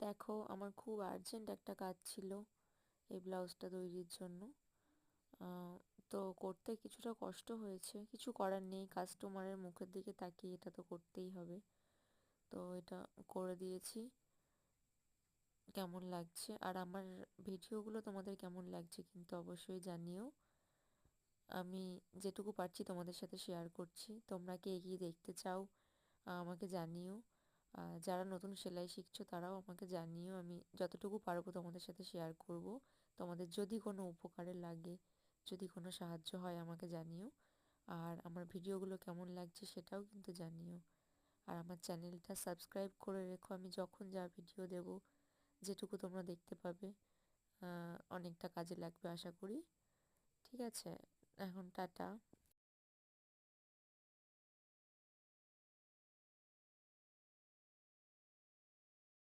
দেখো, আমার খুব আর্জেন্ট একটা কাজ ছিল এই ব্লাউজটা তৈরির জন্য। আহ, তো করতে কিছুটা কষ্ট হয়েছে, কিছু করার নেই, কাস্টমারের মুখের দিকে তাকিয়ে এটা তো করতেই হবে। তো এটা করে দিয়েছি। কেমন লাগছে আর আমার ভিডিওগুলো তোমাদের কেমন লাগছে কিন্তু অবশ্যই জানিও। আমি যেটুকু পারছি তোমাদের সাথে শেয়ার করছি, তোমরা কি এগিয়ে দেখতে চাও আমাকে জানিও। যারা নতুন সেলাই শিখছো তারাও আমাকে জানিও, আমি যতটুকু পারবো তোমাদের সাথে শেয়ার করব। তোমাদের যদি কোনো উপকারে লাগে, যদি কোনো সাহায্য হয় আমাকে জানিও। আর আমার ভিডিওগুলো কেমন লাগছে সেটাও কিন্তু জানিও। আর আমার চ্যানেলটা সাবস্ক্রাইব করে রেখো, আমি যখন যা ভিডিও দেব যেটুকু তোমরা দেখতে পাবে অনেকটা কাজে লাগবে আশা করি। ঠিক আছে, এখন টাটা।